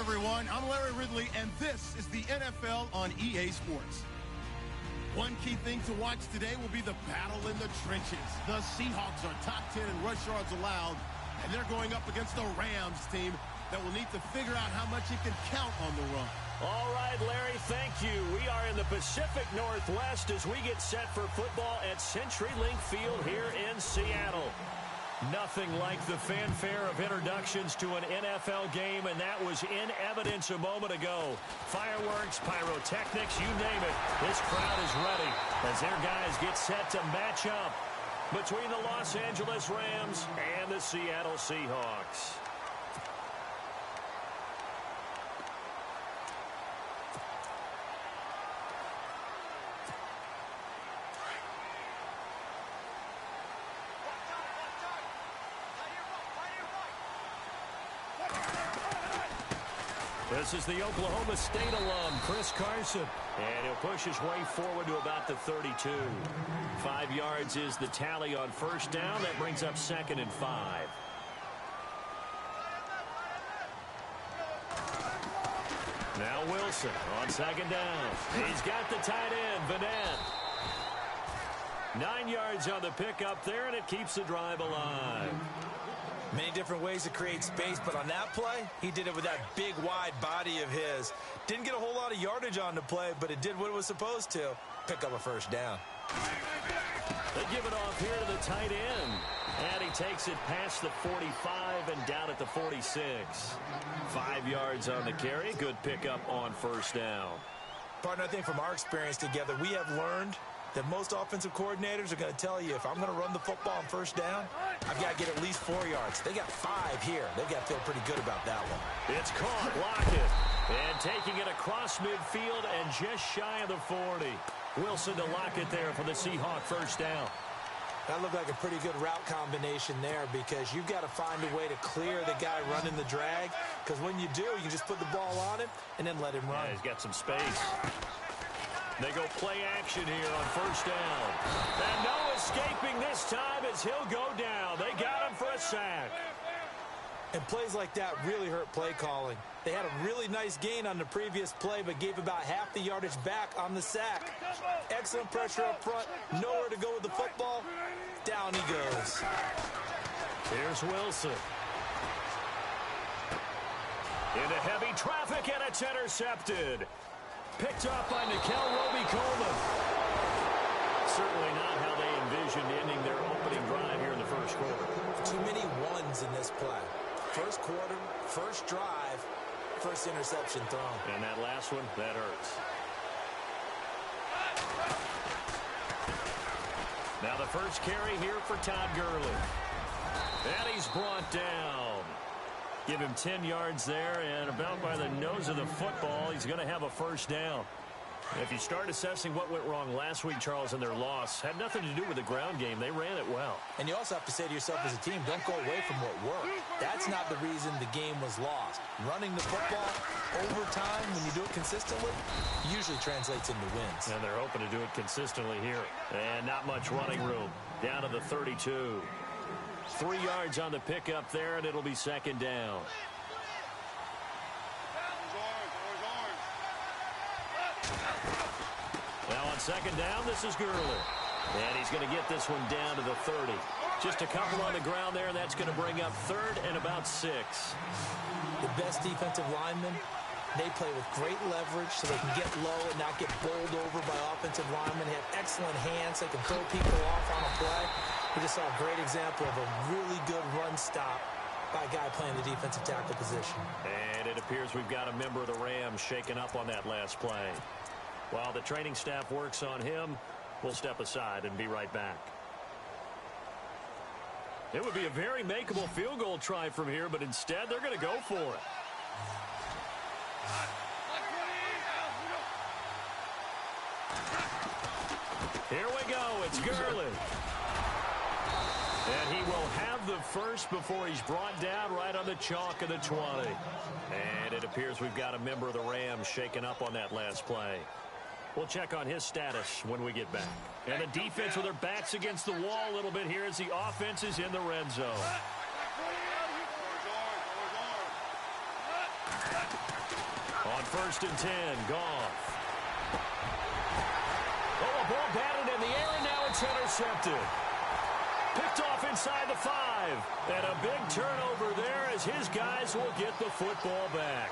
everyone. I'm Larry Ridley, and this is the NFL on EA Sports. One key thing to watch today will be the battle in the trenches. The Seahawks are top 10 in rush yards allowed, and they're going up against a Rams team that will need to figure out how much it can count on the run. All right, Larry, thank you. We are in the Pacific Northwest as we get set for football at CenturyLink Field here in Seattle. Nothing like the fanfare of introductions to an NFL game, and that was in evidence a moment ago. Fireworks, pyrotechnics, you name it. This crowd is ready as their guys get set to match up between the Los Angeles Rams and the Seattle Seahawks. This is the Oklahoma State alum, Chris Carson. And he'll push his way forward to about the 32. 5 yards is the tally on first down. That brings up 2nd and 5. Now Wilson on 2nd down. He's got the tight end, Vanette. 9 yards on the pickup there, and it keeps the drive alive. Many different ways to create space, but on that play, he did it with that big, wide body of his. Didn't get a whole lot of yardage on the play, but it did what it was supposed to. Pick up a first down. They give it off here to the tight end. And he takes it past the 45 and down at the 46. 5 yards on the carry. Good pickup on first down. Partner, I think from our experience together, we have learned that most offensive coordinators are going to tell you, if I'm going to run the football on first down, I've got to get at least 4 yards. They got 5 here. They've got to feel pretty good about that one. It's caught, Lockett. And taking it across midfield and just shy of the 40. Wilson to Lockett there for the Seahawk first down. That looked like a pretty good route combination there, because you've got to find a way to clear the guy running the drag, because when you do, you just put the ball on him and then let him run. Yeah, he's got some space. They go play action here on first down. And no escaping this time as he'll go down. They got him for a sack. And plays like that really hurt play calling. They had a really nice gain on the previous play, but gave about half the yardage back on the sack. Excellent pressure up front. Nowhere to go with the football. Down he goes. Here's Wilson. Into heavy traffic, and it's intercepted. Picked off by Nickel Roby-Coleman. Certainly not how they envisioned ending their opening drive here in the first quarter. Too many ones in this play. First quarter, first drive, first interception thrown. And that last one, that hurts. Now the first carry here for Todd Gurley. And he's brought down. Give him 10 yards there, and about by the nose of the football, he's going to have a first down. If you start assessing what went wrong last week, Charles, in their loss, had nothing to do with the ground game. They ran it well. And you also have to say to yourself as a team, don't go away from what worked. That's not the reason the game was lost. Running the football over time, when you do it consistently, usually translates into wins. And they're hoping to do it consistently here. And not much running room. Down to the 32. 3 yards on the pickup there, and it'll be second down. Now on second down, this is Gurley. And he's going to get this one down to the 30. Just a couple on the ground there, and that's going to bring up 3rd and about 6. The best defensive linemen, they play with great leverage so they can get low and not get bowled over by offensive linemen. They have excellent hands. They can throw people off on a play. We just saw a great example of a really good run stop by a guy playing the defensive tackle position. And it appears we've got a member of the Rams shaken up on that last play. While the training staff works on him, we'll step aside and be right back. It would be a very makeable field goal try from here, but instead they're going to go for it. Here we go. It's Gurley. And he will have the first before he's brought down right on the chalk of the 20. And it appears we've got a member of the Rams shaken up on that last play. We'll check on his status when we get back. And the defense with their backs against the wall a little bit here as the offense is in the red zone. first and 10. Goff. Oh, a ball batted in the air, and now it's intercepted. Picked off inside the 5. And a big turnover there as his guys will get the football back.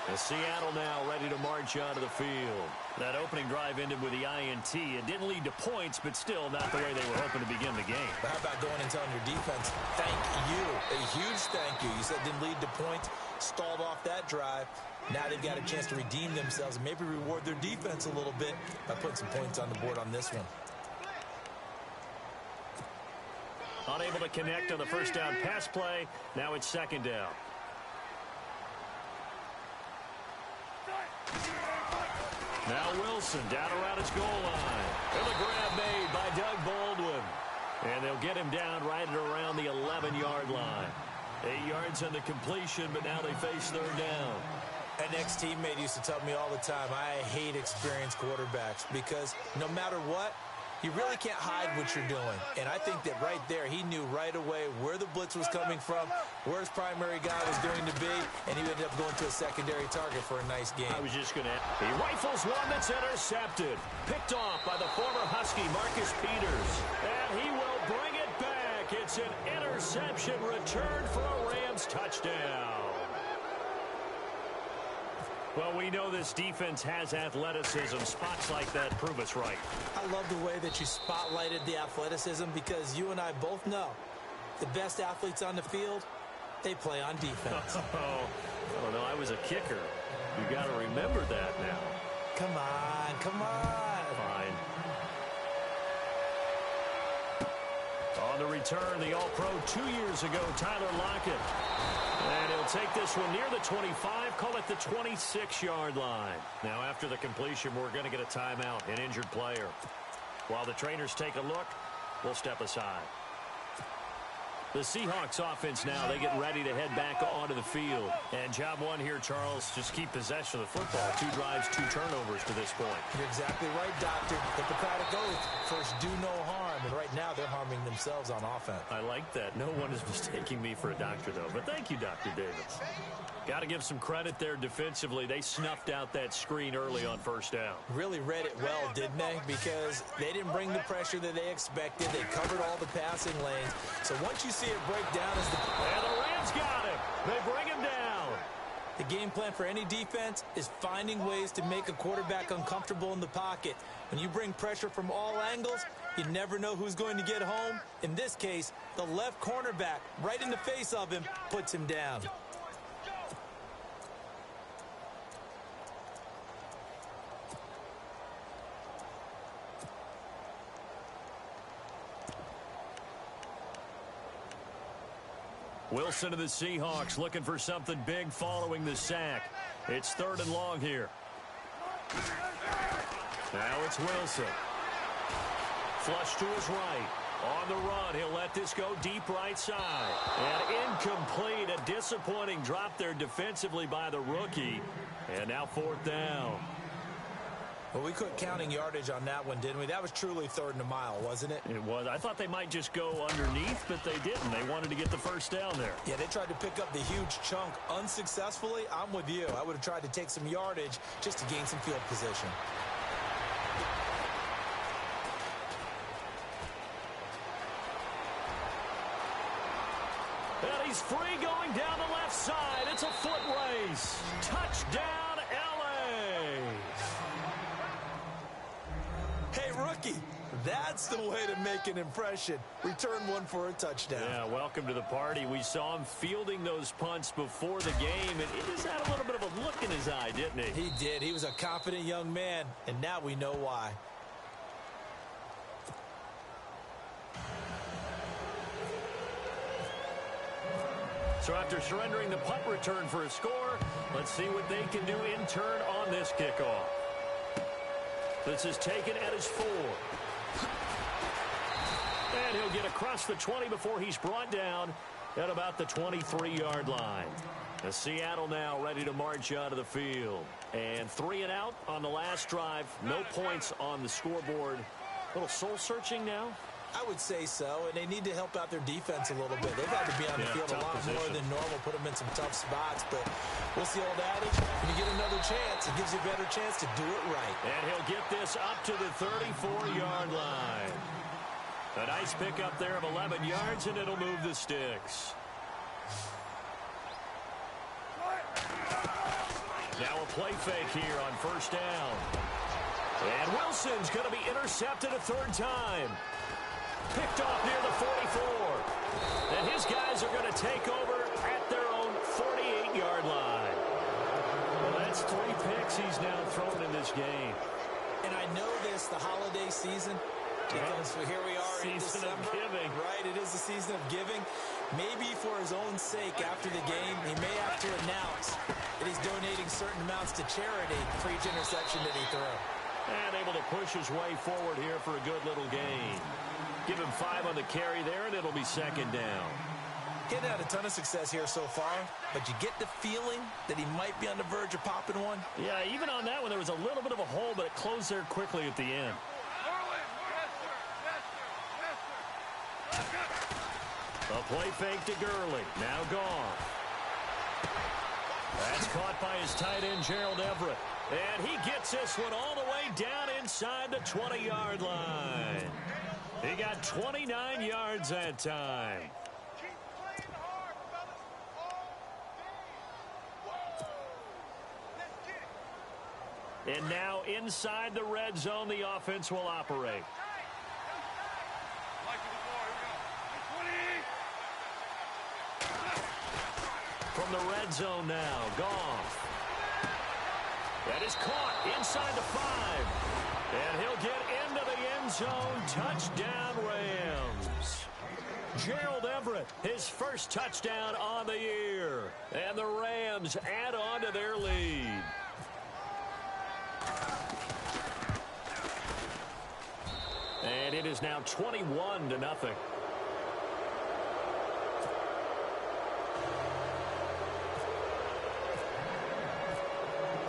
And Seattle now ready to march onto the field. That opening drive ended with the INT. It didn't lead to points, but still not the way they were hoping to begin the game. But how about going and telling your defense, thank you, a huge thank you. You said it didn't lead to points, stalled off that drive. Now they've got a chance to redeem themselves and maybe reward their defense a little bit by putting some points on the board on this one. Unable to connect on the first down pass play. Now it's second down. Now Wilson down around his goal line. And the grab made by Doug Baldwin. And they'll get him down right at around the 11-yard line. 8 yards on the completion, but now they face third down. An ex-teammate used to tell me all the time, I hate experienced quarterbacks because no matter what, you really can't hide what you're doing. And I think that right there, he knew right away where the blitz was coming from, where his primary guy was going to be, and he ended up going to a secondary target for a nice game. I was just going to... He rifles one that's intercepted. Picked off by the former Husky, Marcus Peters. And he will bring it back. It's an interception return for a Rams touchdown. Well, we know this defense has athleticism. Spots like that prove us right. I love the way that you spotlighted the athleticism because you and I both know the best athletes on the field, they play on defense. Oh, I don't know. I was a kicker. You got to remember that now. Come on, come on. Fine. On the return, the All-Pro 2 years ago, Tyler Lockett. And he'll take this one near the 25, call it the 26-yard line. Now, after the completion, we're going to get a timeout, an injured player. While the trainers take a look, we'll step aside. The Seahawks offense now, they get ready to head back onto the field. And job one here, Charles, just keep possession of the football. 2 drives, 2 turnovers to this point. You're exactly right, Doctor. Hippocratic oath, first do no harm. And right now, they're harming themselves on offense. I like that. No one is mistaking me for a doctor, though. But thank you, Dr. Davis. Got to give some credit there defensively. They snuffed out that screen early on first down. Really read it well, didn't they? Because they didn't bring the pressure that they expected. They covered all the passing lanes. So once you see it break down as the... And the Rams got him. They bring him down. The game plan for any defense is finding ways to make a quarterback uncomfortable in the pocket. When you bring pressure from all angles, you never know who's going to get home. In this case, the left cornerback, right in the face of him, puts him down. Wilson to the Seahawks looking for something big following the sack. It's 3rd and long here. Now it's Wilson. Flush to his right. On the run, he'll let this go deep right side. And incomplete. A disappointing drop there defensively by the rookie. And now 4th down. Well, we quit counting yardage on that one, didn't we? That was truly 3rd and a mile, wasn't it? It was. I thought they might just go underneath, but they didn't. They wanted to get the first down there. Yeah, they tried to pick up the huge chunk unsuccessfully. I'm with you. I would have tried to take some yardage just to gain some field position. And he's free going down the left side. It's a foot race. Touchdown, L.A. Hey, rookie, that's the way to make an impression. Return one for a touchdown. Yeah, welcome to the party. We saw him fielding those punts before the game, and he just had a little bit of a look in his eye, didn't he? He did. He was a confident young man, and now we know why. So after surrendering the punt return for a score, let's see what they can do in turn on this kickoff. This is taken at his 4. And he'll get across the 20 before he's brought down at about the 23-yard line. The Seattle now ready to march out of the field. And 3 and out on the last drive. No points on the scoreboard. A little soul-searching now. I would say so, and they need to help out their defense a little bit. They've had to be on the field a lot more than normal, put them in some tough spots. But what's the old adage? When you get another chance, it gives you a better chance to do it right. And he'll get this up to the 34-yard line. A nice pickup there of 11 yards, and it'll move the sticks. Now a play fake here on first down. And Wilson's going to be intercepted a third time. Picked off near the 44. And his guys are going to take over at their own 48-yard line. Well, that's 3 picks he's now thrown in this game. And I know this, the holiday season, because here we are in December. Season of giving. Right, it is the season of giving. Maybe for his own sake after the game, he may have to announce that he's donating certain amounts to charity for each interception that he threw. And able to push his way forward here for a good little gain. Give him 5 on the carry there, and it'll be second down. He hadn't had a ton of success here so far, but you get the feeling that he might be on the verge of popping one. Yeah, even on that one, there was a little bit of a hole, but it closed there quickly at the end. A play fake to Gurley. Now gone. That's caught by his tight end, Gerald Everett. And he gets this one all the way down inside the 20-yard line. He got 29 yards that time. And now inside the red zone, the offense will operate. From the red zone now, Goff. That is caught inside the 5. And he'll get into the end zone. Touchdown, Rams. Gerald Everett, his first touchdown on the year. And the Rams add on to their lead. And it is now 21-0.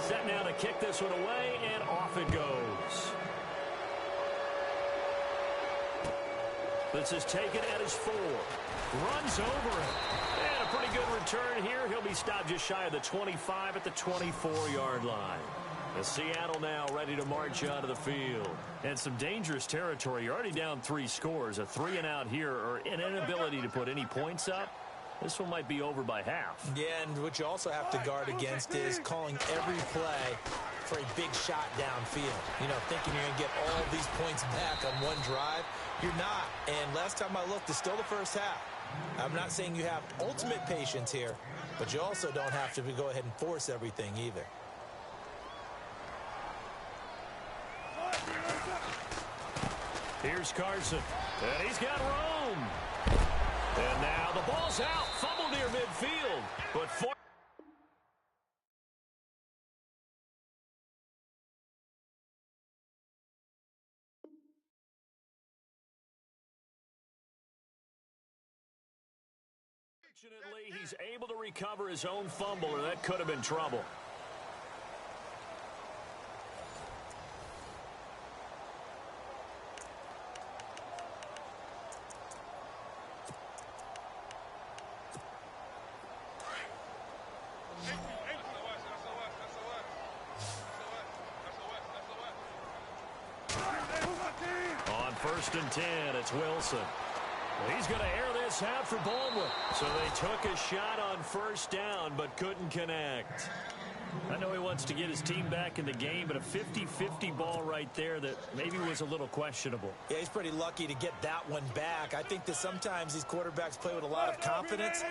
Set now to kick this one away, and off it goes. This is taken at his 4. Runs over it. And a pretty good return here. He'll be stopped just shy of the 25 at the 24-yard line. The Seattle now ready to march out of the field. And some dangerous territory. You're already down 3 scores. A 3-and-out here, or an inability to put any points up. This one might be over by half. Yeah, and what you also have to guard against is calling every play for a big shot downfield. You know, thinking you're going to get all these points back on one drive. You're not. And last time I looked, it's still the first half. I'm not saying you have ultimate patience here, but you also don't have to go ahead and force everything either. Here's Carson. And he's got room. And now the ball's out. Fumble near midfield. But fortunately, he's able to recover his own fumble, or that could have been trouble. On 1st and 10, it's Wilson. He's going to air this out for Baldwin. So they took a shot on 1st down, but couldn't connect. I know he wants to get his team back in the game, but a 50-50 ball right there that maybe was a little questionable. Yeah, he's pretty lucky to get that one back. I think that sometimes these quarterbacks play with a lot of confidence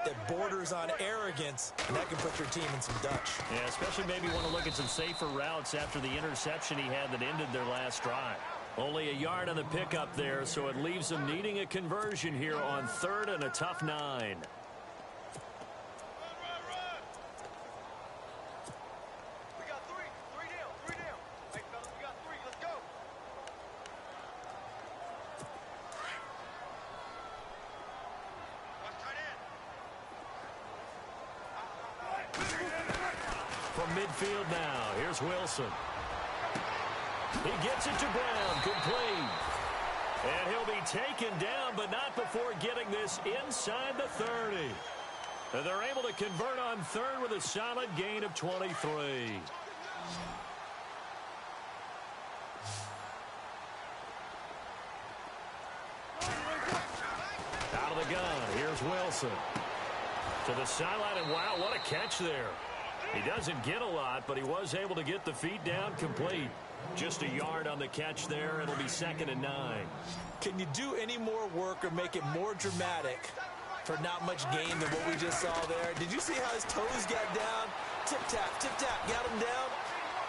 that borders on arrogance, and that can put your team in some Dutch. Yeah, especially maybe want to look at some safer routes after the interception he had that ended their last drive. Only a yard on the pickup there, so it leaves them needing a conversion here on 3rd and a tough 9. From midfield now, here's Wilson. He gets it to Brown, complete. And he'll be taken down, but not before getting this inside the 30. And they're able to convert on third with a solid gain of 23. Out of the gun, here's Wilson. To the sideline, and wow, what a catch there. He doesn't get a lot, but he was able to get the feet down complete. Just a yard on the catch there. It'll be 2nd and 9. Can you do any more work or make it more dramatic for not much gain than what we just saw there? Did you see how his toes got down? Tip-tap, got him down.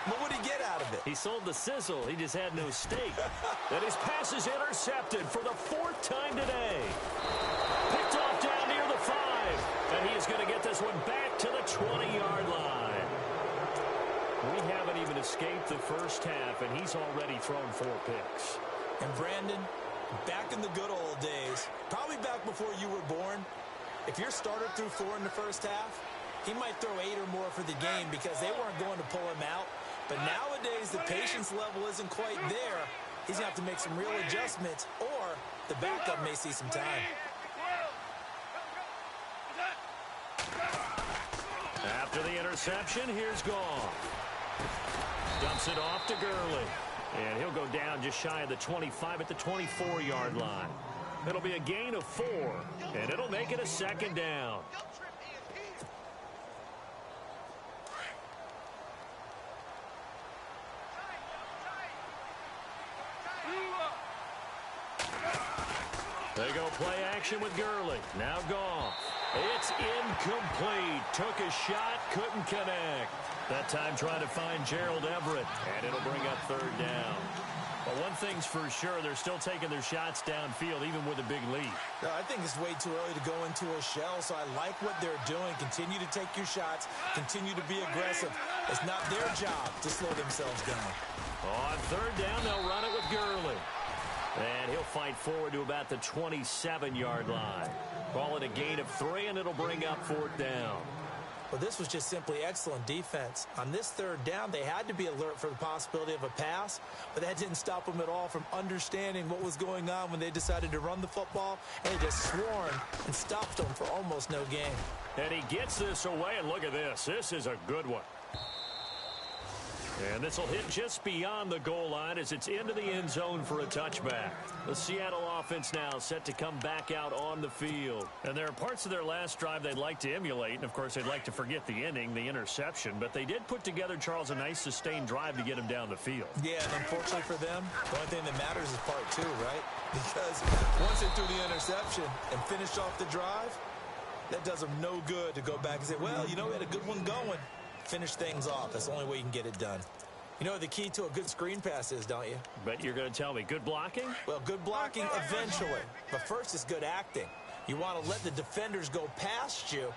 What would he get out of it? He sold the sizzle. He just had no steak. And his pass is intercepted for the 4th time today. Picked off down near the 5. And he is going to get this one back to the 20-yard line. We haven't even escaped the first half, and he's already thrown 4 picks. And Brandon, back in the good old days, probably back before you were born, if your starter threw 4 in the first half, he might throw 8 or more for the game because they weren't going to pull him out. But nowadays, the patience level isn't quite there. He's going to have to make some real adjustments, or the backup may see some time. After the interception, here's Goff. Dumps it off to Gurley. And he'll go down just shy of the 25 at the 24-yard line. It'll be a gain of 4, and it'll make it a 2nd down. They go play action with Gurley. Now Goff. It's incomplete. Took a shot, couldn't connect. That time trying to find Gerald Everett, and it'll bring up 3rd down. But one thing's for sure, they're still taking their shots downfield, even with a big lead. No, I think it's way too early to go into a shell, so I like what they're doing. Continue to take your shots. Continue to be aggressive. It's not their job to slow themselves down. On 3rd down, they'll run it with Gurley. And he'll fight forward to about the 27-yard line. Call it a gain of 3, and it'll bring up 4th down. Well, this was just simply excellent defense. On this 3rd down, they had to be alert for the possibility of a pass, but that didn't stop them at all from understanding what was going on when they decided to run the football, and they just swarmed and stopped them for almost no gain. And he gets this away, and look at this. This is a good one. And this will hit just beyond the goal line as it's into the end zone for a touchback. The Seattle offense now set to come back out on the field. And there are parts of their last drive they'd like to emulate. And, of course, they'd like to forget the ending, the interception. But they did put together, Charles, a nice sustained drive to get him down the field. Yeah, and unfortunately for them, the only thing that matters is part 2, right? Because once they threw the interception and finished off the drive, that does them no good to go back and say, well, you know, we had a good one going. Finish things off. That's the only way you can get it done. You know what the key to a good screen pass is, don't you? But you're going to tell me, good blocking? Well, good blocking eventually. But first is good acting. You want to let the defenders go past you,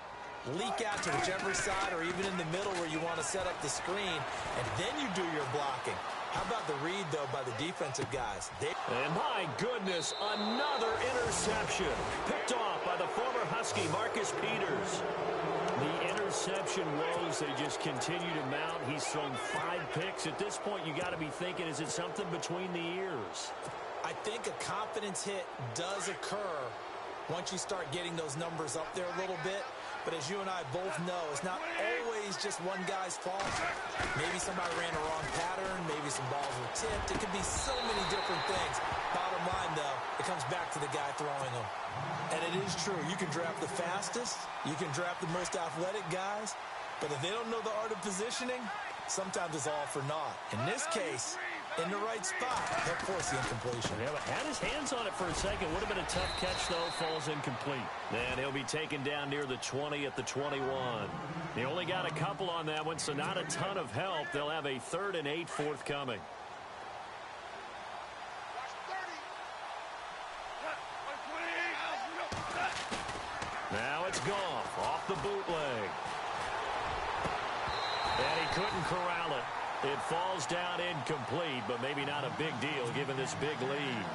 leak out to whichever side or even in the middle where you want to set up the screen, and then you do your blocking. How about the read, though, by the defensive guys? And my goodness, another interception. Picked off by the former Husky, Marcus Peters. The interception woes, they just continue to mount. He's thrown 5 picks. At this point, you got to be thinking, is it something between the ears? I think a confidence hit does occur once you start getting those numbers up there a little bit. But as you and I both know, it's not always just one guy's fault. Maybe somebody ran a wrong pattern. Maybe some balls were tipped. It could be so many different things. Bottom line, though, it comes back to the guy throwing them. And it is true. You can draft the fastest. You can draft the most athletic guys. But if they don't know the art of positioning, sometimes it's all for naught. In this case, in the right spot, he'll force the incompletion. Yeah, but had his hands on it for a second. Would have been a tough catch, though. Falls incomplete. And he'll be taken down near the 20 at the 21. They only got a couple on that one, so not a ton of help. They'll have a 3rd and 8 forthcoming. Now it's Goff off the bootleg. And he couldn't corral it. It falls down incomplete, but maybe not a big deal given this big lead.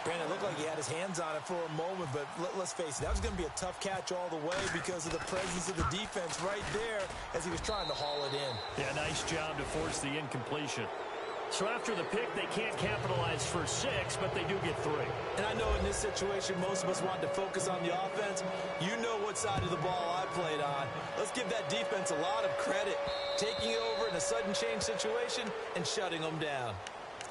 Brandon, it looked like he had his hands on it for a moment, but let's face it, that was going to be a tough catch all the way because of the presence of the defense right there as he was trying to haul it in. Yeah, nice job to force the incompletion. So after the pick, they can't capitalize for 6, but they do get 3. And I know in this situation, most of us want to focus on the offense. You know what side of the ball I played on. Let's give that defense a lot of credit, taking it over in a sudden change situation and shutting them down.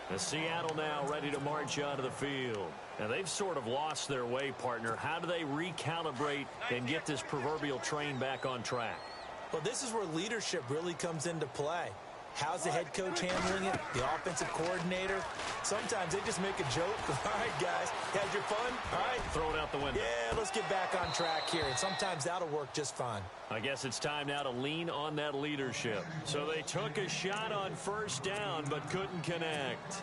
The Seattle now ready to march onto the field. Now, they've sort of lost their way, partner. How do they recalibrate and get this proverbial train back on track? Well, this is where leadership really comes into play. How's the head coach handling it? The offensive coordinator? Sometimes they just make a joke. All right, guys, had your fun? All right. Throw it out the window. Yeah, let's get back on track here. And sometimes that'll work just fine. I guess it's time now to lean on that leadership. So they took a shot on first down, but couldn't connect.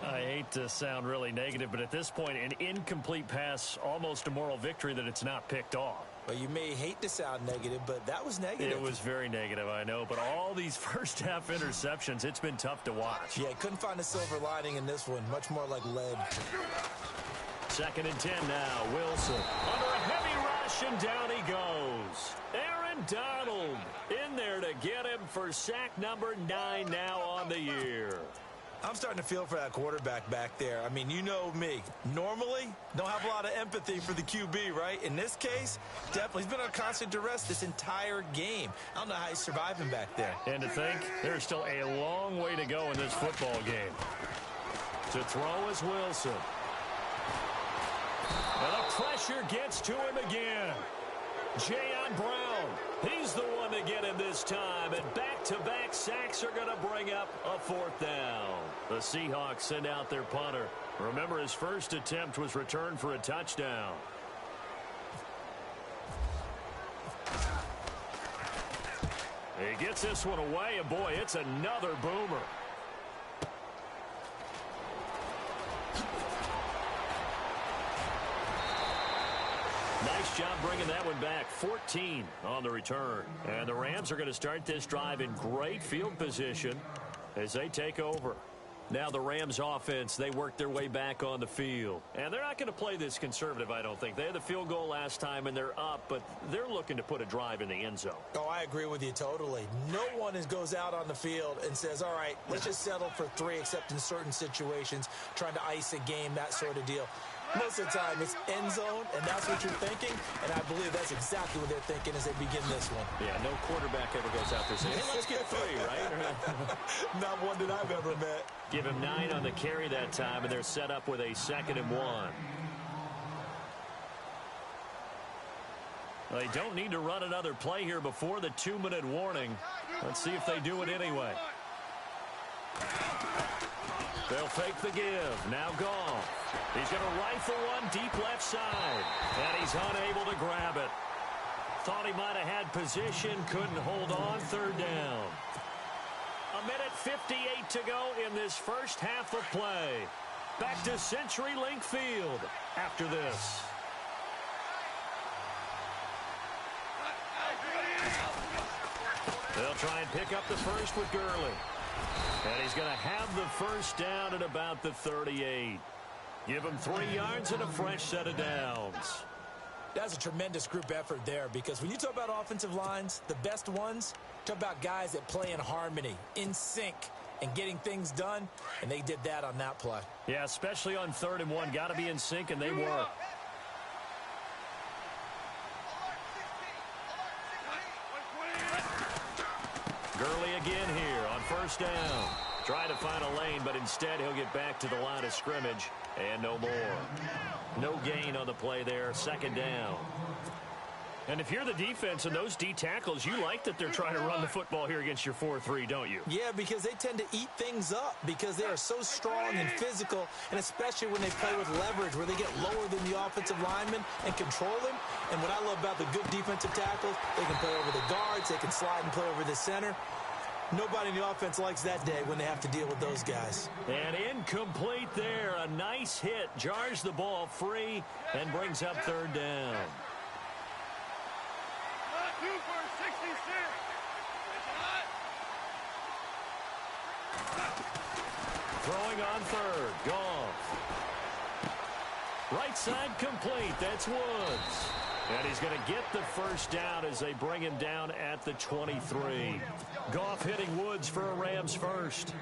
I hate to sound really negative, but at this point, an incomplete pass, almost a moral victory that it's not picked off. Well, you may hate to sound negative, but that was negative. It was very negative, I know. But all these first-half interceptions, it's been tough to watch. Yeah, couldn't find a silver lining in this one. Much more like lead. 2nd and 10 now. Wilson under a heavy rush, and down he goes. Aaron Donald in there to get him for sack number 9 now on the year. I'm starting to feel for that quarterback back there. I mean, you know me. Normally, don't have a lot of empathy for the QB, right? In this case, definitely. He's been on constant duress this entire game. I don't know how he's surviving back there. And to think, there's still a long way to go in this football game. To throw is Wilson. And the pressure gets to him again. Jayon Brown, he's the one to get him this time, and back-to-back sacks are going to bring up a 4th down. The Seahawks send out their punter. Remember, his first attempt was returned for a touchdown. He gets this one away, and boy, it's another boomer. Nice job bringing that one back. 14 on the return. And the Rams are going to start this drive in great field position as they take over. Now the Rams offense, they work their way back on the field. And they're not going to play this conservative, I don't think. They had the field goal last time, and they're up, but they're looking to put a drive in the end zone. Oh, I agree with you totally. No one goes out on the field and says, all right, let's just settle for 3, except in certain situations, trying to ice a game, that sort of deal. Most of the time, it's end zone, and that's what you're thinking, and I believe that's exactly what they're thinking as they begin this one. Yeah, no quarterback ever goes out there saying, hey, let's get 3, right? Not one that I've ever met. Give him 9 on the carry that time, and they're set up with a 2nd and 1. Well, they don't need to run another play here before the 2-minute warning. Let's see if they do it anyway. They'll fake the give. Now Goff. He's going to rifle one deep left side. And he's unable to grab it. Thought he might have had position. Couldn't hold on. 3rd down. 1:58 to go in this first half of play. Back to CenturyLink Field after this. They'll try and pick up the first with Gurley. And he's going to have the first down at about the 38. Give him 3 yards and a fresh set of downs. That's a tremendous group effort there, because when you talk about offensive lines, the best ones, talk about guys that play in harmony, in sync, and getting things done, and they did that on that play. Yeah, especially on 3rd and 1. Got to be in sync, and they were. Gurley again here on first down. Try to find a lane, but instead he'll get back to the line of scrimmage and no more. No gain on the play there. 2nd down. And if you're the defense and those D tackles, you like that they're trying to run the football here against your 4-3, don't you? Yeah, because they tend to eat things up because they are so strong and physical, and especially when they play with leverage where they get lower than the offensive linemen and control them. And what I love about the good defensive tackles, they can play over the guards, they can slide and play over the center. Nobody in the offense likes that day when they have to deal with those guys. And incomplete there. A nice hit. Jars the ball free and brings up 3rd down. Throwing on 3rd. Goff. Right side complete. That's Woods. And he's going to get the first down as they bring him down at the 23. Goff hitting Woods for a Rams first.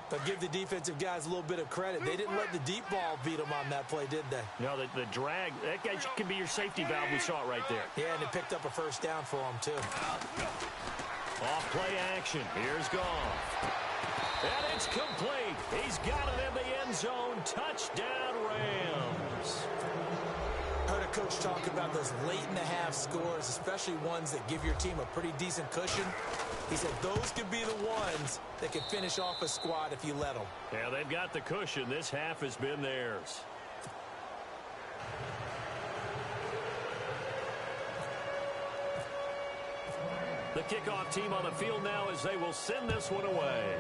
But give the defensive guys a little bit of credit. They didn't let the deep ball beat them on that play, did they? No, the drag, that guy can be your safety valve. We saw it right there. Yeah, and it picked up a first down for them, too. Off play action. Here's Goff. And it's complete. He's got it in the end zone. Touchdown, Rams. Heard a coach talk about those late-in-the-half scores, especially ones that give your team a pretty decent cushion. He said those could be the ones that can finish off a squad if you let them. Yeah, they've got the cushion. This half has been theirs. The kickoff team on the field now as they will send this one away.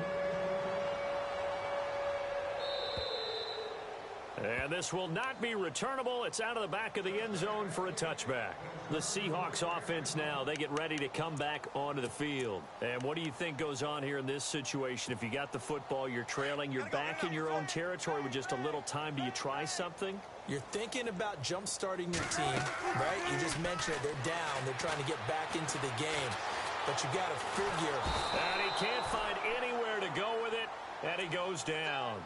And this will not be returnable. It's out of the back of the end zone for a touchback. The Seahawks offense now, they get ready to come back onto the field. And what do you think goes on here in this situation? If you got the football, you're trailing, you're back in your own territory with just a little time. Do you try something? You're thinking about jump-starting your team, right? You just mentioned it. They're down. They're trying to get back into the game. But you got to figure. And he can't find anywhere to go with it, and he goes down.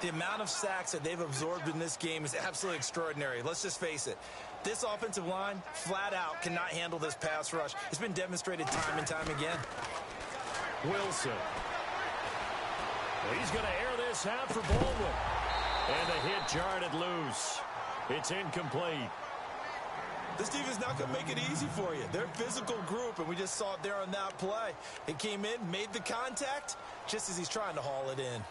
The amount of sacks that they've absorbed in this game is absolutely extraordinary. Let's just face it. This offensive line, flat out, cannot handle this pass rush. It's been demonstrated time and time again. Wilson. He's going to air this out for Baldwin. And the hit jarred it loose. It's incomplete. This defense not going to make it easy for you. They're a physical group, and we just saw it there on that play. It came in, made the contact, just as he's trying to haul it in.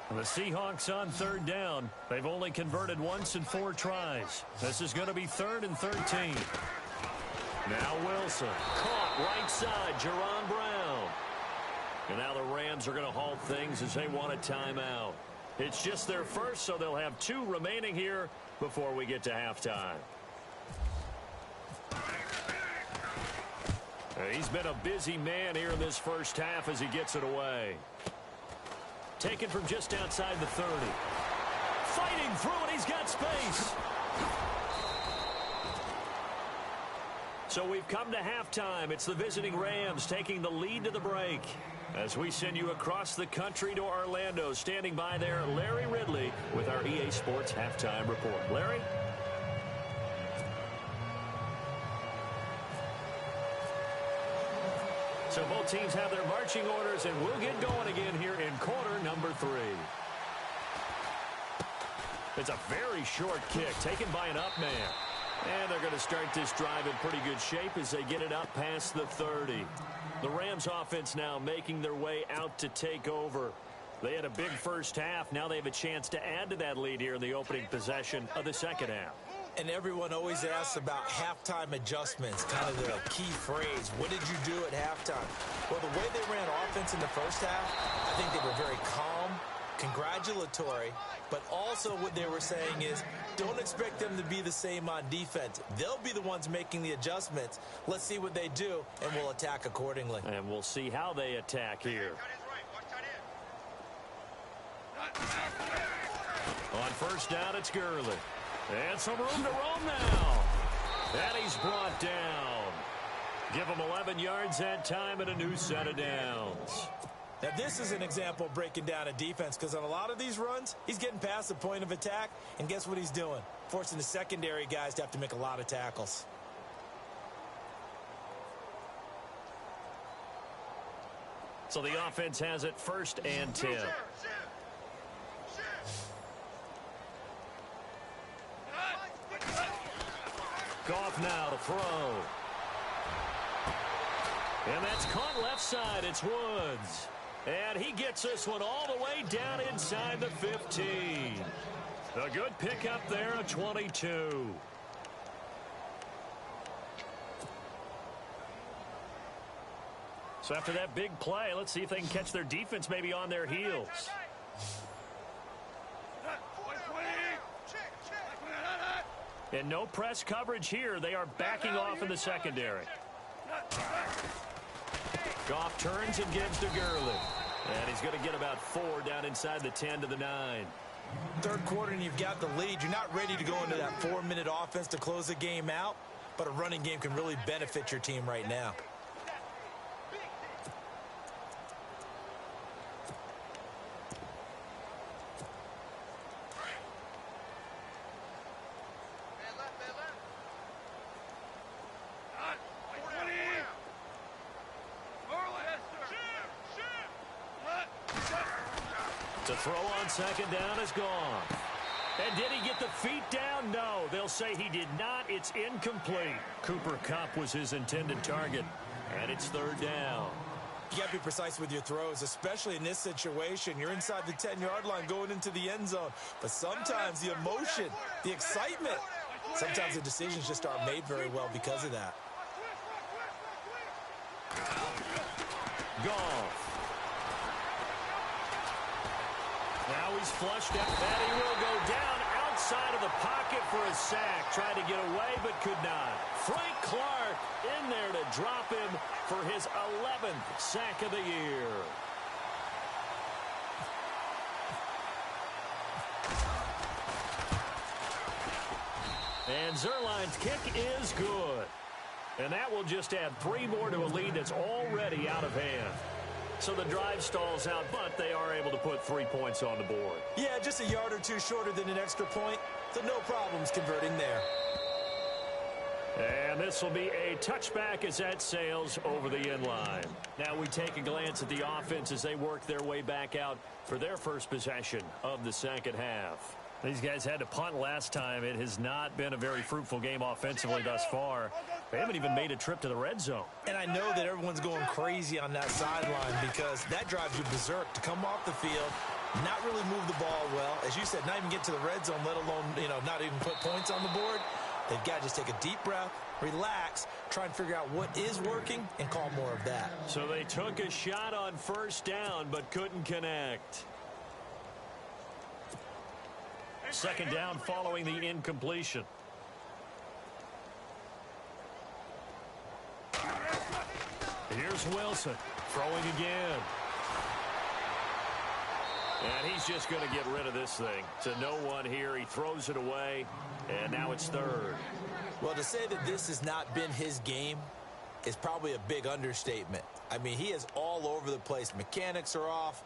The Seahawks on third down. They've only converted once in 4 tries. This is going to be 3rd and 13. Now Wilson. Caught right side, Jerron Brown. And now the Rams are going to halt things as they want a timeout. It's just their first, so they'll have 2 remaining here before we get to halftime. He's been a busy man here in this first half as he gets it away. Taken from just outside the 30. Fighting through it, he's got space. So we've come to halftime. It's the visiting Rams taking the lead to the break. As we send you across the country to Orlando, standing by there, Larry Ridley with our EA Sports Halftime Report. Larry? So both teams have their marching orders, and we'll get going again here in quarter number 3. It's a very short kick taken by an up man. And they're going to start this drive in pretty good shape as they get it up past the 30. The Rams offense now making their way out to take over. They had a big first half. Now they have a chance to add to that lead here in the opening possession of the second half. And everyone always asks about halftime adjustments, kind of the key phrase. What did you do at halftime? Well, the way they ran offense in the first half, I think they were very calm, congratulatory, but also what they were saying is don't expect them to be the same on defense. They'll be the ones making the adjustments. Let's see what they do, and we'll attack accordingly. And we'll see how they attack here. On first down, it's Gurley. And some room to roam now. And he's brought down. Give him 11 yards that time and a new set of downs. Now, this is an example of breaking down a defense because on a lot of these runs, he's getting past the point of attack, and guess what he's doing? Forcing the secondary guys to have to make a lot of tackles. So the offense has it 1st and 10. Goff now to throw. And that's caught left side. It's Woods. And he gets this one all the way down inside the 15. A good pickup there of 22. So after that big play, let's see if they can catch their defense maybe on their heels. And no press coverage here. They are backing off in the secondary. Goff turns and gives to Gurley. And he's going to get about 4 down inside the 10 to the 9. Third quarter and you've got the lead. You're not ready to go into that 4-minute offense to close the game out, but a running game can really benefit your team right now. To throw on second down is gone. And did he get the feet down? No. They'll say he did not. It's incomplete. Cooper Kupp was his intended target. And it's third down. You got to be precise with your throws, especially in this situation. You're inside the 10-yard line going into the end zone. But sometimes the emotion, the excitement, sometimes the decisions just aren't made very well because of that. Goff. Now he's flushed out. And he will go down outside of the pocket for a sack. Tried to get away, but could not. Frank Clark in there to drop him for his 11th sack of the year. And Zerline's kick is good. And that will just add 3 more to a lead that's already out of hand. So the drive stalls out, but they are able to put 3 points on the board. Yeah, just a yard or two shorter than an extra point, so no problems converting there. And this will be a touchback as that sails over the end line. Now we take a glance at the offense as they work their way back out for their first possession of the second half. These guys had to punt last time. It has not been a very fruitful game offensively thus far. They haven't even made a trip to the red zone. And I know that everyone's going crazy on that sideline because that drives you berserk to come off the field, not really move the ball well. As you said, not even get to the red zone, let alone, not even put points on the board. They've got to just take a deep breath, relax, try and figure out what is working, and call more of that. So they took a shot on first down but couldn't connect. Second down following the incompletion. Here's Wilson throwing again. And he's just going to get rid of this thing. To no one here. He throws it away, and now it's third. Well, to say that this has not been his game is probably a big understatement. I mean, he is all over the place. Mechanics are off,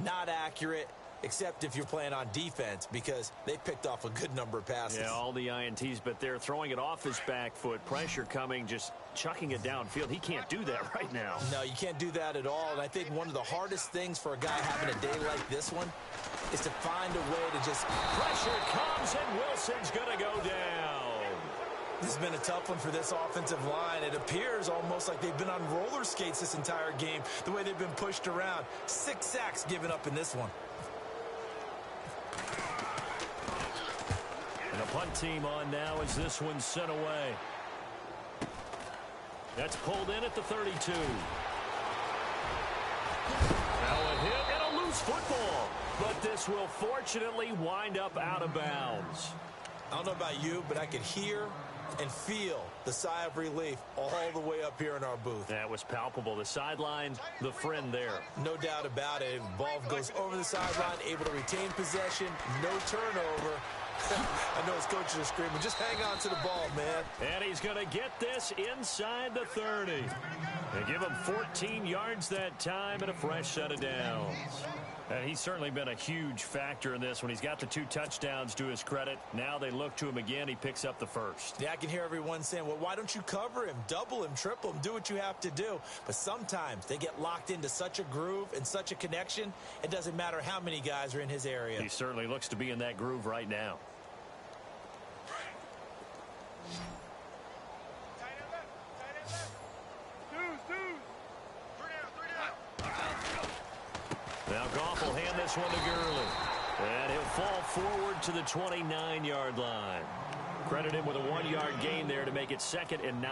not accurate, except if you're playing on defense because they picked off a good number of passes. Yeah, all the INTs, but they're throwing it off his back foot. Pressure coming, just chucking it downfield. He can't do that right now. No, you can't do that at all. And I think one of the hardest things for a guy having a day like this one is to find a way to just... Pressure comes, and Wilson's going to go down. This has been a tough one for this offensive line. It appears almost like they've been on roller skates this entire game, the way they've been pushed around. 6 sacks given up in this one. And the punt team on now as this one's sent away. That's pulled in at the 32. Now a hit and a loose football. But this will fortunately wind up out of bounds. I don't know about you, but I could hear and feel the sigh of relief all the way up here in our booth. That was palpable. The sideline, the friend there. No doubt about it. Ball goes over the sideline, able to retain possession, no turnover. I know his coaches are screaming, just hang on to the ball, man. And he's going to get this inside the 30. They give him 14 yards that time and a fresh set of downs. And he's certainly been a huge factor in this when he's got the 2 touchdowns to his credit. Now they look to him again. He picks up the first. Yeah, I can hear everyone saying, well, why don't you cover him, double him, triple him, do what you have to do. But sometimes they get locked into such a groove and such a connection, it doesn't matter how many guys are in his area. He certainly looks to be in that groove right now. Now Goff will hand this one to Gurley. And he'll fall forward to the 29-yard line. Credit him with a 1-yard gain there to make it 2nd and 9.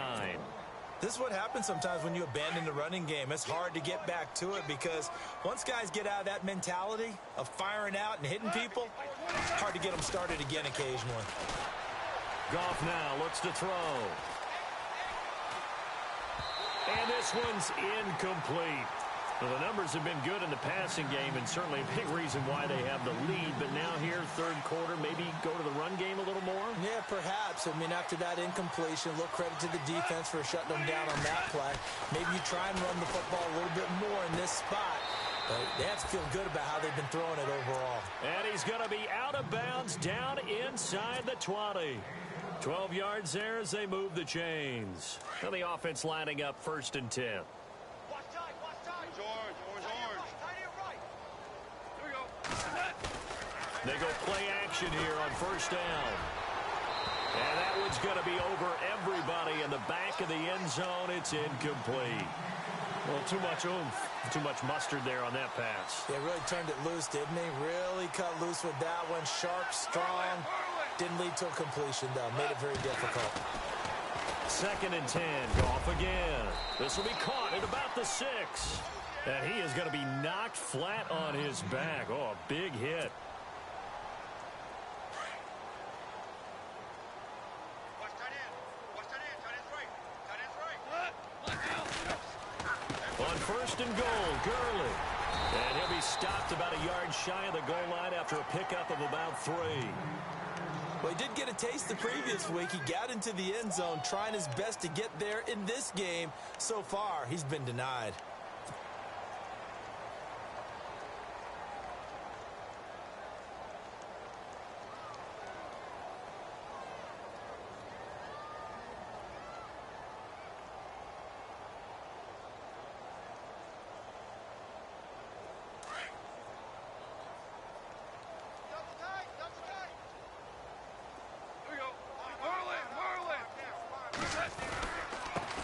This is what happens sometimes when you abandon the running game. It's hard to get back to it because once guys get out of that mentality of firing out and hitting people, it's hard to get them started again occasionally. Goff now looks to throw. And this one's incomplete. Well, the numbers have been good in the passing game and certainly a big reason why they have the lead. But now here, third quarter, maybe go to the run game a little more? Yeah, perhaps. I mean, after that incompletion, a little credit to the defense for shutting them down on that play. Maybe you try and run the football a little bit more in this spot. But they have to feel good about how they've been throwing it overall. And he's going to be out of bounds down inside the 20. 12 yards there as they move the chains. Now the offense lining up 1st and 10. They go play action here on first down. And that one's going to be over everybody in the back of the end zone. It's incomplete. Well, too much oomph, too much mustard there on that pass. They really turned it loose, didn't they? Really cut loose with that one. Sharp, strong. Didn't lead to a completion, though. Made it very difficult. 2nd and 10. Goff again. This will be caught at about the 6. And he is going to be knocked flat on his back. Oh, a big hit. On 1st and goal, Gurley. And he'll be stopped about a yard shy of the goal line after a pickup of about 3. Well, he did get a taste the previous week. He got into the end zone trying his best to get there in this game. So far, he's been denied.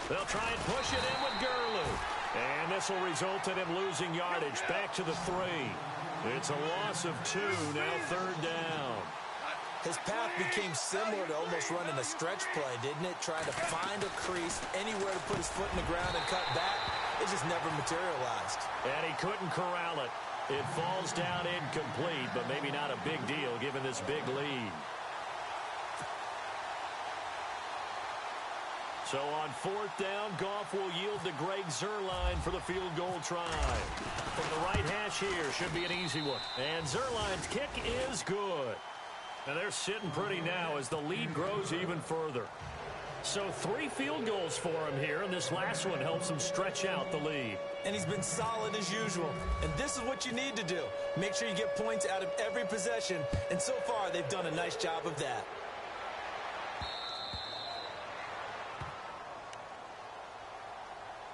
They'll try and push it in with Gurley. And this will result in him losing yardage back to the 3. It's a loss of 2, now 3rd down. His path became similar to almost running a stretch play, didn't it? Trying to find a crease, anywhere to put his foot in the ground and cut back. It just never materialized. And he couldn't corral it. It falls down incomplete, but maybe not a big deal given this big lead. So on 4th down, Goff will yield to Greg Zuerlein for the field goal try. From the right hash here, should be an easy one. And Zuerlein's kick is good. And they're sitting pretty now as the lead grows even further. So 3 field goals for him here, and this last one helps him stretch out the lead. And he's been solid as usual. And this is what you need to do. Make sure you get points out of every possession. And so far, they've done a nice job of that.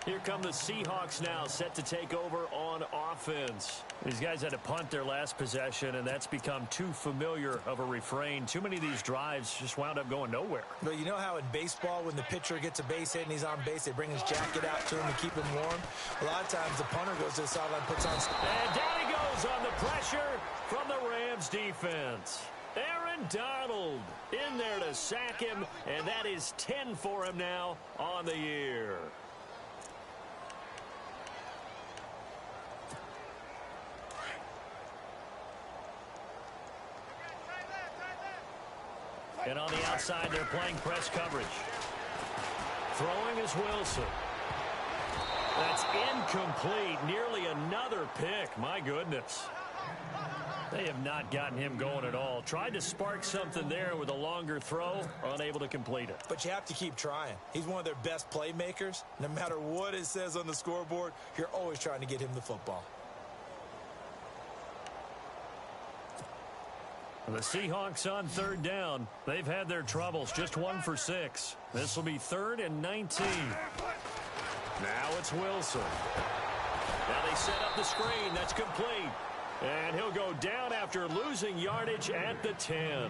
Here come the Seahawks now, set to take over on offense. These guys had to punt their last possession, and that's become too familiar of a refrain. Too many of these drives just wound up going nowhere. But you know how in baseball, when the pitcher gets a base hit and he's on base, they bring his jacket out to him to keep him warm? A lot of times the punter goes to the sideline, puts on... And down he goes on the pressure from the Rams defense. Aaron Donald in there to sack him, and that is 10 for him now on the year. And on the outside, they're playing press coverage. Throwing is Wilson. That's incomplete. Nearly another pick. My goodness. They have not gotten him going at all. Tried to spark something there with a longer throw. Unable to complete it. But you have to keep trying. He's one of their best playmakers. No matter what it says on the scoreboard, you're always trying to get him the football. The Seahawks on 3rd down. They've had their troubles. Just 1 for 6. This will be 3rd and 19. Now it's Wilson. Now they set up the screen. That's complete. And he'll go down after losing yardage at the 10.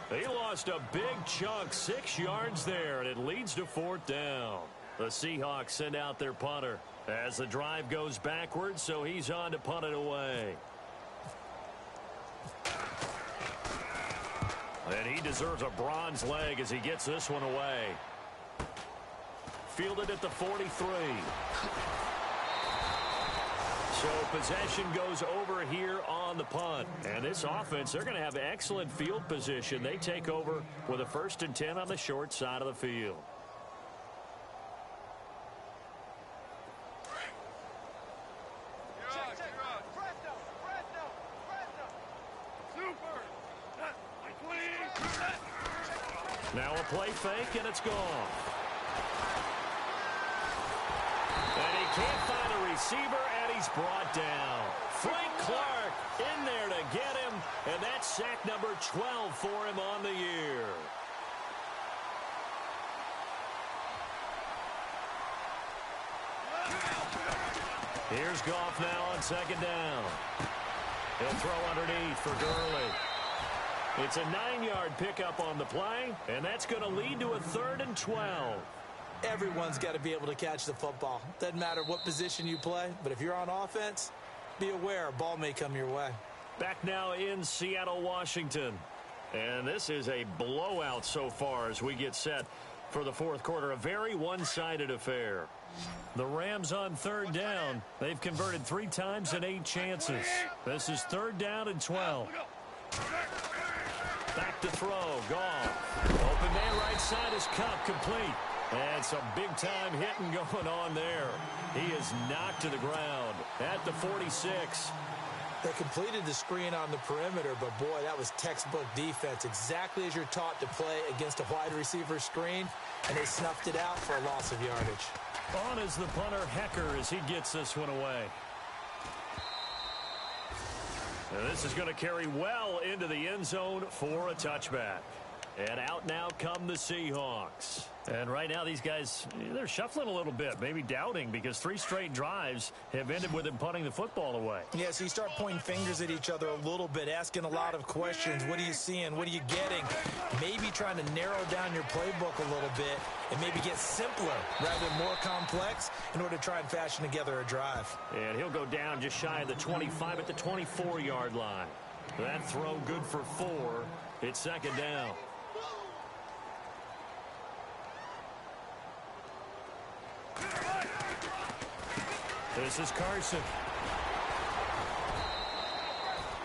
He lost a big chunk, 6 yards there, and it leads to 4th down. The Seahawks send out their punter as the drive goes backwards, so he's on to punt it away. And he deserves a bronze leg as he gets this one away. Fielded at the 43. So possession goes over here on the punt. And this offense, they're going to have excellent field position. They take over with a 1st and 10 on the short side of the field. Now a play fake, and it's gone. And he can't find a receiver, and he's brought down. Frank Clark in there to get him, and that's sack number 12 for him on the year. Here's Goff now on 2nd down. He'll throw underneath for Gurley. It's a 9-yard pickup on the play, and that's going to lead to a 3rd and 12. Everyone's got to be able to catch the football. Doesn't matter what position you play, but if you're on offense, be aware a ball may come your way. Back now in Seattle, Washington. And this is a blowout so far as we get set for the fourth quarter. A very one-sided affair. The Rams on 3rd down. They've converted 3 times in 8 chances. This is 3rd down and 12. Back to throw. Goff. Open man right side is Cup, complete. And some big-time hitting going on there. He is knocked to the ground at the 46. They completed the screen on the perimeter, but boy, that was textbook defense. Exactly as you're taught to play against a wide receiver screen, and they snuffed it out for a loss of yardage. On is the punter, Hecker, as he gets this one away. And this is going to carry well into the end zone for a touchback. And out now come the Seahawks. And right now these guys, they're shuffling a little bit, maybe doubting, because 3 straight drives have ended with them punting the football away. Yeah, so you start pointing fingers at each other a little bit, asking a lot of questions. What are you seeing? What are you getting? Maybe trying to narrow down your playbook a little bit and maybe get simpler rather than more complex in order to try and fashion together a drive. And he'll go down just shy of the 25 at the 24-yard line. That throw good for 4. It's 2nd down. This is Carson.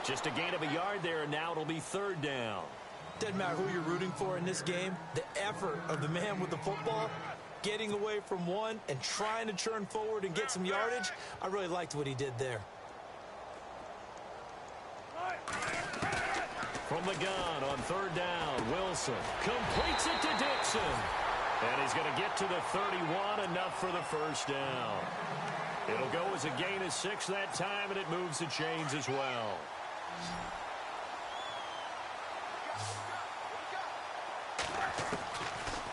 Just a gain of a yard there, and now it'll be 3rd down. Doesn't matter who you're rooting for in this game. The effort of the man with the football, getting away from one and trying to churn forward and get some yardage, I really liked what he did there. From the gun on 3rd down, Wilson completes it to Dixon. And he's going to get to the 31, enough for the 1st down. It'll go as a gain of 6 that time, and it moves the chains as well.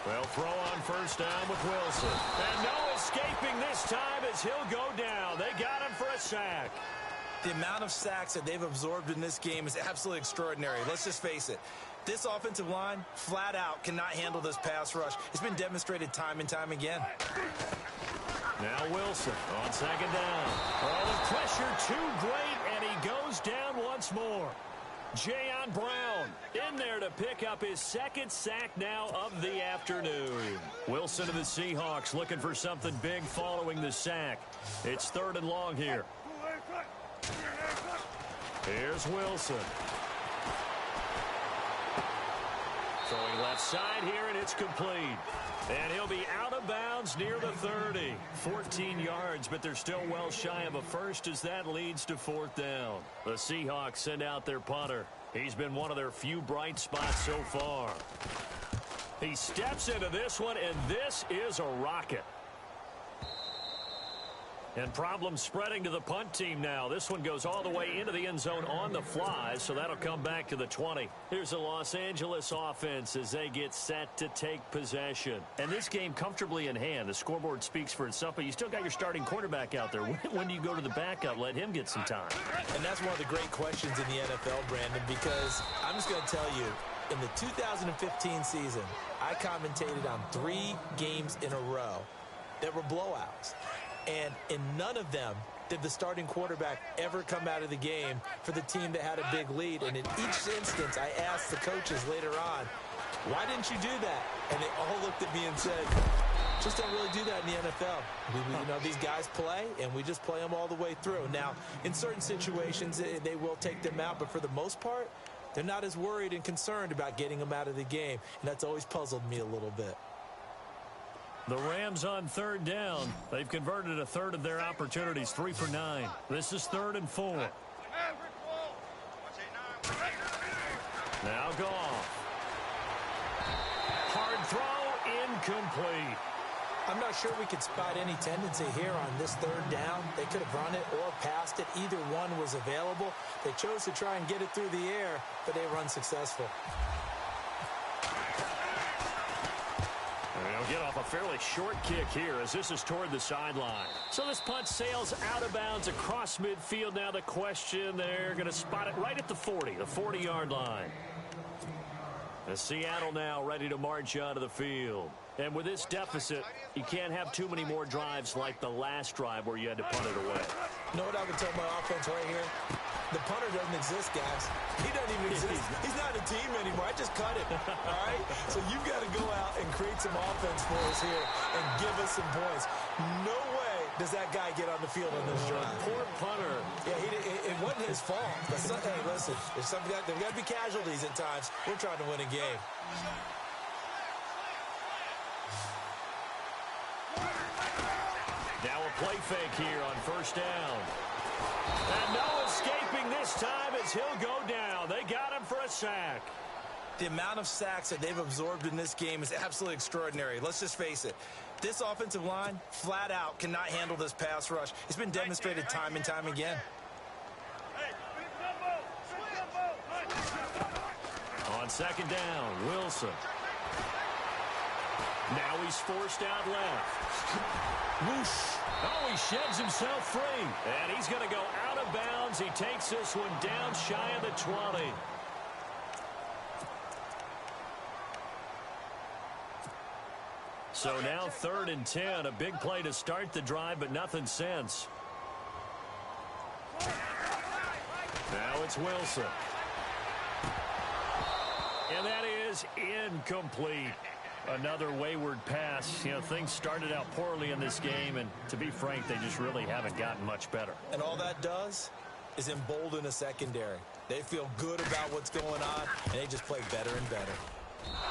They'll throw on 1st down with Wilson. And no escaping this time as he'll go down. They got him for a sack. The amount of sacks that they've absorbed in this game is absolutely extraordinary. Let's just face it. This offensive line, flat out, cannot handle this pass rush. It's been demonstrated time and time again. Now Wilson on 2nd down. Oh, the pressure too great, and he goes down once more. Jayon Brown in there to pick up his 2nd sack now of the afternoon. Wilson to the Seahawks looking for something big following the sack. It's 3rd and long here. Here's Wilson. Throwing left side here, and it's complete. And he'll be out of bounds near the 30. 14 yards, but they're still well shy of a first as that leads to 4th down. The Seahawks send out their punter. He's been one of their few bright spots so far. He steps into this one, and this is a rocket. And problems spreading to the punt team now. This one goes all the way into the end zone on the fly, so that'll come back to the 20. Here's the Los Angeles offense as they get set to take possession. And this game comfortably in hand. The scoreboard speaks for itself, but you still got your starting quarterback out there. When do you go to the backup? Let him get some time. And that's one of the great questions in the NFL, Brandon, because I'm just going to tell you, in the 2015 season, I commentated on 3 games in a row that were blowouts. And in none of them did the starting quarterback ever come out of the game for the team that had a big lead. And in each instance, I asked the coaches later on, why didn't you do that? And they all looked at me and said, just don't really do that in the NFL. You know, these guys play, and we just play them all the way through. Now, in certain situations, they will take them out. But for the most part, they're not as worried and concerned about getting them out of the game. And that's always puzzled me a little bit. The Rams on 3rd down. They've converted a 1/3 of their opportunities, 3 for 9. This is 3rd and 4. Now Goff. Hard throw, incomplete. I'm not sure we could spot any tendency here on this 3rd down. They could have run it or passed it. Either one was available. They chose to try and get it through the air, but they were unsuccessful. get off a fairly short kick here as this is toward the sideline. So this punt sails out of bounds across midfield. Now the question, they're going to spot it right at the 40, the 40-yard line. As Seattle now ready to march out of the field. And with this deficit, you can't have too many more drives like the last drive where you had to punt it away. You know what I would tell my offense right here? The punter doesn't exist, guys. He doesn't even exist. He's not a team anymore. I just cut him, all right? So you've got to go out and create some offense for us here and give us some points. No way does that guy get on the field on this drive. Poor punter. Yeah, it wasn't his fault. But hey, listen, there's got to be casualties at times. We're trying to win a game. Now a play fake here on first down. And no escaping this time as he'll go down. They got him for a sack. The amount of sacks that they've absorbed in this game is absolutely extraordinary. Let's just face it. This offensive line, flat out, cannot handle this pass rush. It's been demonstrated time and time again. On second down, Wilson. Now he's forced out left. Whoosh. Oh, he sheds himself free. And he's going to go out of bounds. He takes this one down shy of the 20. So now 3rd and 10. A big play to start the drive, but nothing since. Now it's Wilson. And that is incomplete. Another wayward pass. You know, things started out poorly in this game, and to be frank, they just really haven't gotten much better. And all that does is embolden a secondary. They feel good about what's going on, and they just play better and better.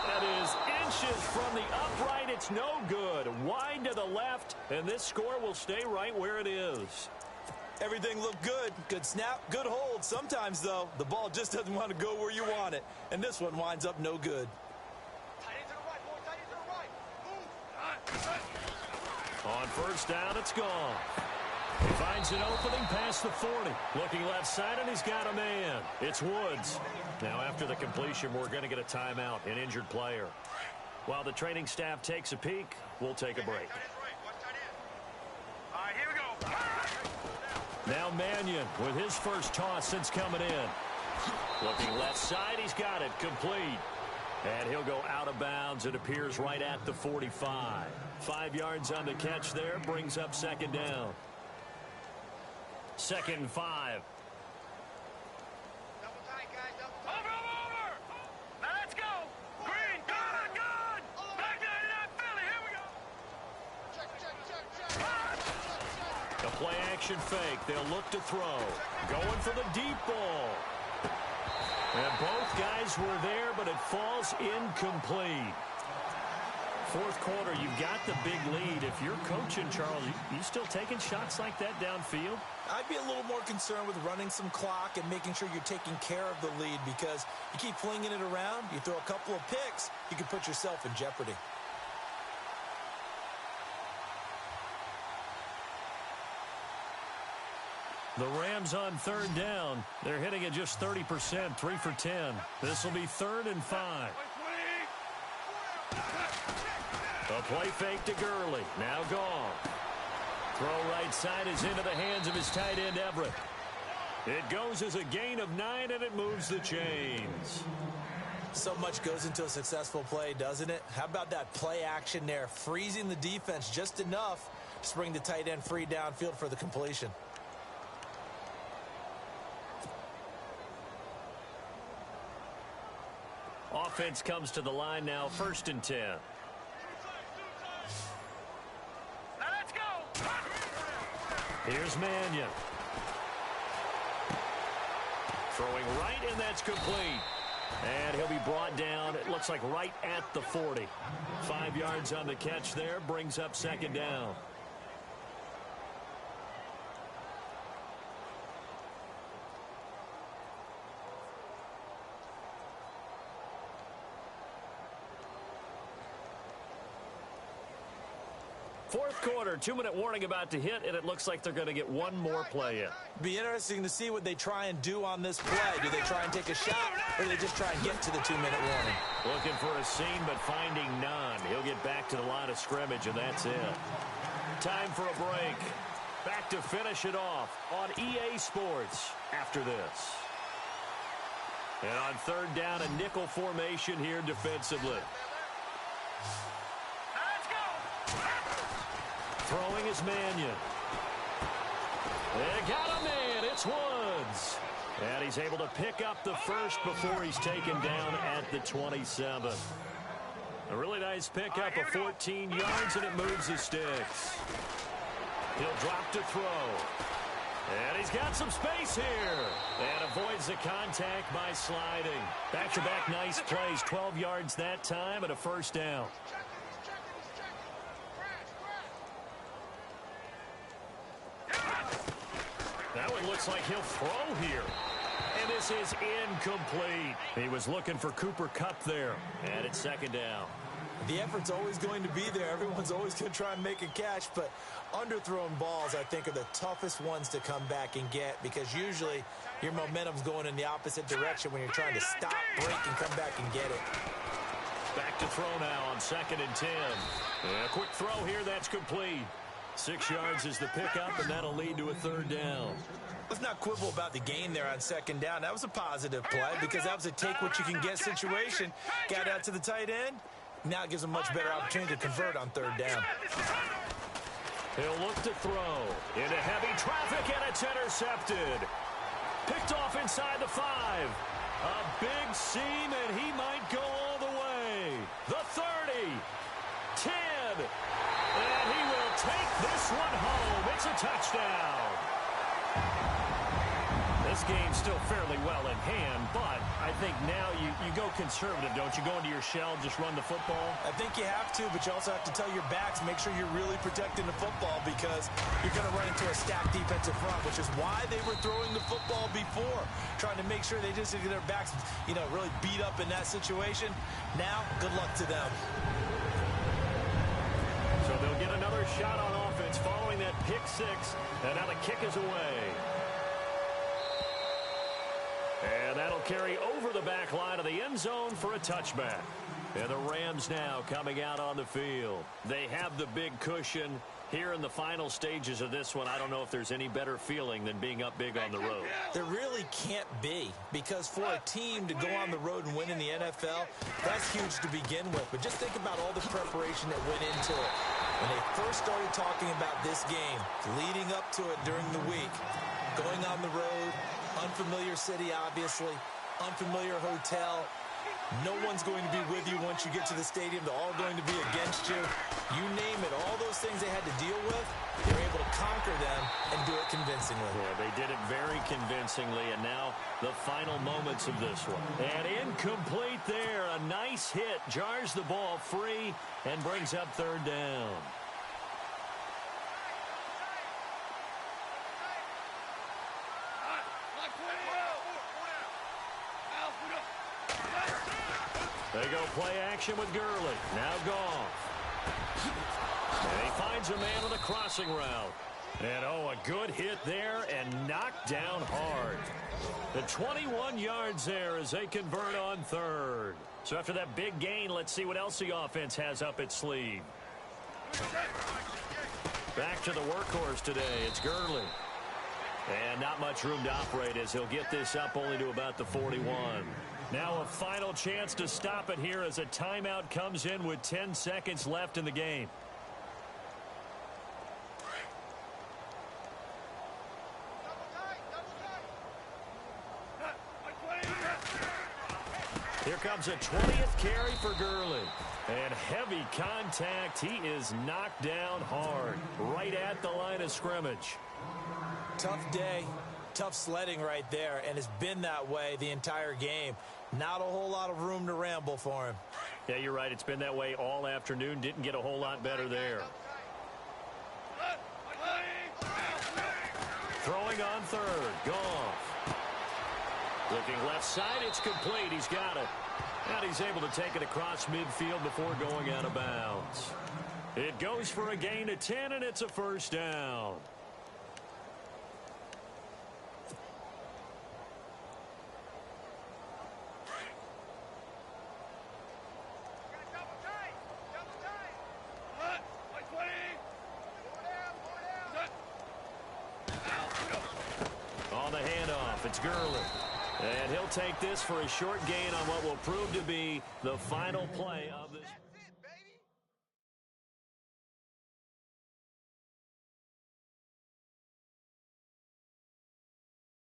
That is inches from the upright. It's no good. Wide to the left, and this score will stay right where it is. Everything looked good. Good snap, good hold. Sometimes, though, the ball just doesn't want to go where you want it, and this one winds up no good. On first down, it's gone. He finds an opening past the 40. Looking left side, and he's got a man. It's Woods. Now, after the completion, we're going to get a timeout, an injured player. While the training staff takes a peek, we'll take a break. All right, here we go. Now Mannion with his first toss since coming in. Looking left side, he's got it complete. And he'll go out of bounds. It appears right at the 45. 5 yards on the catch there. Brings up second down. 2nd and 5. Double tight, guys. Double tight. Over. Now let's go. Green. Good. Back 99 Philly. Here we go. Check. A play action fake. They'll look to throw. Going for the deep ball. And both guys were there, but it falls incomplete. 4th quarter, you've got the big lead. If you're coaching, Charles, you still taking shots like that downfield? I'd be a little more concerned with running some clock and making sure you're taking care of the lead, because you keep flinging it around, you throw a couple of picks, you can put yourself in jeopardy. The Rams on 3rd down. They're hitting it just 30%, 3 for 10. This will be 3rd and 5. A play fake to Gurley. Now gone. Throw right side is into the hands of his tight end, Everett. It goes as a gain of 9, and it moves the chains. So much goes into a successful play, doesn't it? How about that play action there? Freezing the defense just enough to bring the tight end free downfield for the completion. Offense comes to the line now, 1st and 10. Now let's go. Here's Mannion. Throwing right, and that's complete. And he'll be brought down, it looks like right at the 40. 5 yards on the catch there, brings up second down. Fourth quarter, 2-minute warning about to hit, and it looks like they're going to get one more play in. Be interesting to see what they try and do on this play. Do they try and take a shot, or do they just try and get to the 2-minute warning? Looking for a seam, but finding none. He'll get get back to the line of scrimmage, and that's it. Time for a break. Back to finish it off on EA Sports after this. And on third down, a nickel formation here defensively. Let's go. Throwing is Mannion. They got a man. It's Woods. And he's able to pick up the first before he's taken down at the 27. A really nice pickup of 14 yards, and it moves his sticks. He'll drop to throw. And he's got some space here. And avoids the contact by sliding. Back-to-back nice plays. 12 yards that time and a first down. That one looks like he'll throw here. And this is incomplete. He was looking for Cooper Kupp there. And it's second down. The effort's always going to be there. Everyone's always going to try and make a catch, but underthrown balls, I think, are the toughest ones to come back and get because usually your momentum's going in the opposite direction when you're trying to stop, break, and come back and get it. Back to throw now on 2nd and 10. And a quick throw here, that's complete. 6 yards is the pickup, and that'll lead to a third down. Let's not quibble about the gain there on 2nd down. That was a positive play because that was a take-what-you-can-get situation. Got out to the tight end. Now it gives him much better opportunity to convert on 3rd down. He'll look to throw into heavy traffic, and it's intercepted. Picked off inside the 5. A big seam, and he might go all the way. The 30. 10. And he will take this one home. It's a touchdown. This game's still fairly well in hand, but I think now you go conservative, don't you? Go into your shell, just run the football? I think you have to, but you also have to tell your backs, make sure you're really protecting the football because you're going to run into a stacked defensive front, which is why they were throwing the football before, trying to make sure they just get their backs, really beat up in that situation. Now, good luck to them. So they'll get another shot on offense following that pick 6, and now the kick is away. And that'll carry over the back line of the end zone for a touchback. And the Rams now coming out on the field. They have the big cushion here in the final stages of this one. I don't know if there's any better feeling than being up big on the road. There really can't be, because for a team to go on the road and win in the NFL, that's huge to begin with. But just think about all the preparation that went into it. When they first started talking about this game, leading up to it during the week, going on the road, unfamiliar city, obviously, unfamiliar hotel. No one's going to be with you once you get to the stadium. They're all going to be against you. You name it, all those things they had to deal with, they were able to conquer them and do it convincingly. Yeah, they did it very convincingly, and now the final moments of this one. And incomplete there. A nice hit. Jars the ball free and brings up 3rd down. They go play action with Gurley. Now Goff. And he finds a man on the crossing route. And, a good hit there and knocked down hard. The 21 yards there as they convert on 3rd. So after that big gain, let's see what else the offense has up its sleeve. Back to the workhorse today. It's Gurley. And not much room to operate as he'll get this up only to about the 41. Now a final chance to stop it here as a timeout comes in with 10 seconds left in the game. Here comes a 20th carry for Gurley. And heavy contact. He is knocked down hard right at the line of scrimmage. Tough day, tough sledding right there, and it's been that way the entire game. Not a whole lot of room to ramble for him. Yeah, you're right. It's been that way all afternoon. Didn't get a whole lot better there. Throwing on 3rd. Goff. Looking left side. It's complete. He's got it. And he's able to take it across midfield before going out of bounds. It goes for a gain of 10, and it's a first down. It's Gurley. And he'll take this for a short gain on what will prove to be the final play of this.